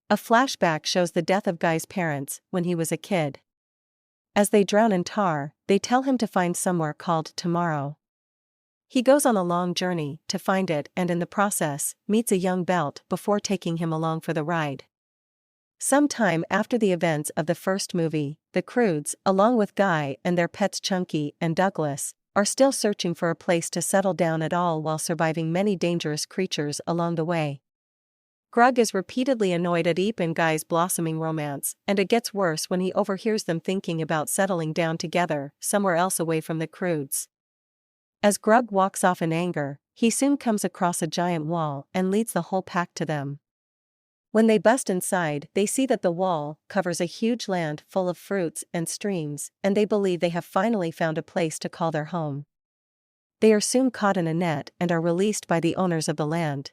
A flashback shows the death of Guy's parents when he was a kid. As they drown in tar, they tell him to find somewhere called tomorrow. He goes on a long journey to find it and in the process, meets a young Belt before taking him along for the ride. Some time after the events of the first movie, the Croods, along with Guy and their pets Chunky and Douglas, are still searching for a place to settle down at all while surviving many dangerous creatures along the way. Grug is repeatedly annoyed at Eep and Guy's blossoming romance, and it gets worse when he overhears them thinking about settling down together, somewhere else away from the Croods. As Grug walks off in anger, he soon comes across a giant wall and leads the whole pack to them. When they bust inside, they see that the wall covers a huge land full of fruits and streams, and they believe they have finally found a place to call their home. They are soon caught in a net and are released by the owners of the land.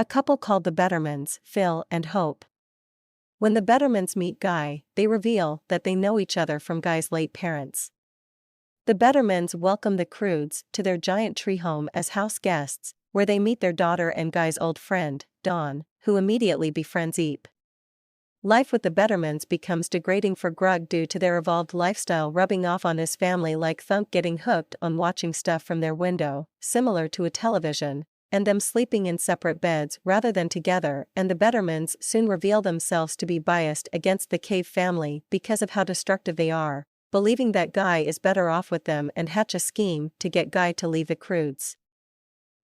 A couple called the Bettermans, Phil and Hope. When the Bettermans meet Guy, they reveal that they know each other from Guy's late parents. The Bettermans welcome the Croods to their giant tree home as house guests, where they meet their daughter and Guy's old friend, Dawn, who immediately befriends Eep. Life with the Bettermans becomes degrading for Grug due to their evolved lifestyle rubbing off on his family, like Thunk getting hooked on watching stuff from their window, similar to a television, and them sleeping in separate beds rather than together, and the Bettermans soon reveal themselves to be biased against the Cave family because of how destructive they are, believing that Guy is better off with them and hatch a scheme to get Guy to leave the Croods.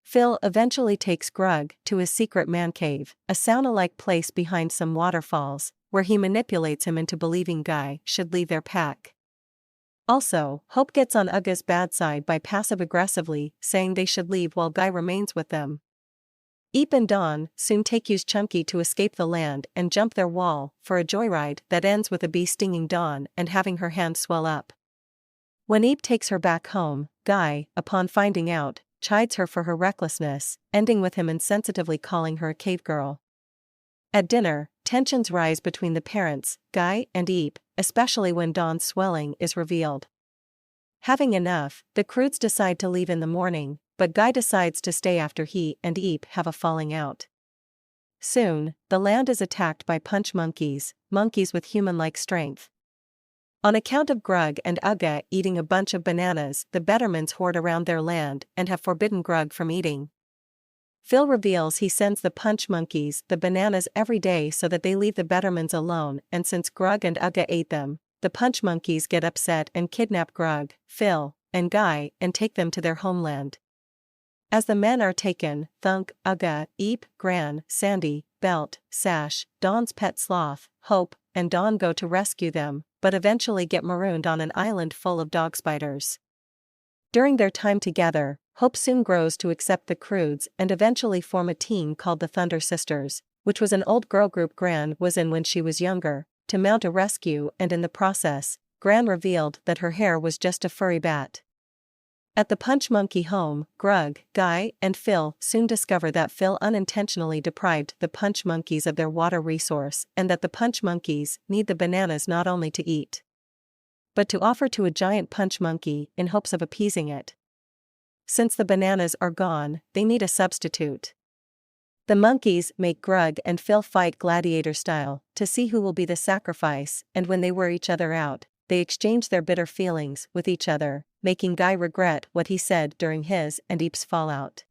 Phil eventually takes Grug to his secret man cave, a sauna-like place behind some waterfalls, where he manipulates him into believing Guy should leave their pack. Also, Hope gets on Uga's bad side by passive-aggressively saying they should leave while Guy remains with them. Eep and Dawn soon use Chunky to escape the land and jump their wall for a joyride that ends with a bee stinging Dawn and having her hand swell up. When Eep takes her back home, Guy, upon finding out, chides her for her recklessness, ending with him insensitively calling her a cave girl. At dinner, tensions rise between the parents, Guy and Eep, especially when Dawn's swelling is revealed. Having enough, the Croods decide to leave in the morning, but Guy decides to stay after he and Eep have a falling out. Soon, the land is attacked by punch monkeys with human-like strength. On account of Grug and Uga eating a bunch of bananas, the Bettermans hoard around their land and have forbidden Grug from eating. Phil reveals he sends the punch monkeys the bananas every day so that they leave the Bettermans alone, and since Grug and Uga ate them, the punch monkeys get upset and kidnap Grug, Phil, and Guy and take them to their homeland. As the men are taken, Thunk, Uga, Eep, Gran, Sandy, Belt, Sash, Dawn's pet sloth, Hope, and Dawn go to rescue them, but eventually get marooned on an island full of dog spiders. During their time together, Hope soon grows to accept the Croods and eventually form a team called the Thunder Sisters, which was an old girl group Gran was in when she was younger, to mount a rescue, and in the process, Gran revealed that her hair was just a furry bat. At the punch monkey home, Grug, Guy, and Phil soon discover that Phil unintentionally deprived the punch monkeys of their water resource and that the punch monkeys need the bananas not only to eat, but to offer to a giant punch monkey in hopes of appeasing it. Since the bananas are gone, they need a substitute. The monkeys make Grug and Phil fight gladiator style to see who will be the sacrifice, and when they wear each other out, they exchange their bitter feelings with each other, making Guy regret what he said during his and Eep's fallout.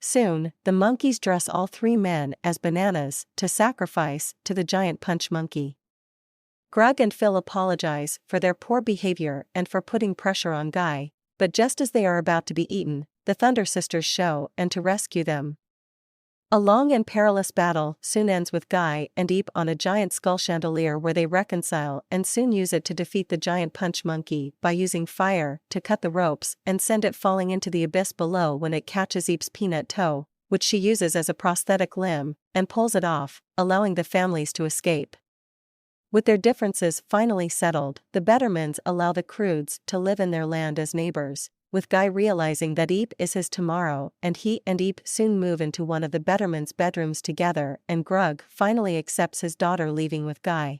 Soon, the monkeys dress all three men as bananas to sacrifice to the giant punch monkey. Grug and Phil apologize for their poor behavior and for putting pressure on Guy, but just as they are about to be eaten, the Thunder Sisters show and to rescue them. A long and perilous battle soon ends with Guy and Eep on a giant skull chandelier where they reconcile and soon use it to defeat the giant punch monkey by using fire to cut the ropes and send it falling into the abyss below when it catches Eep's peanut toe, which she uses as a prosthetic limb, and pulls it off, allowing the families to escape. With their differences finally settled, the Bettermans allow the Croods to live in their land as neighbors, with Guy realizing that Eep is his tomorrow, and he and Eep soon move into one of the Bettermans' bedrooms together, and Grug finally accepts his daughter leaving with Guy.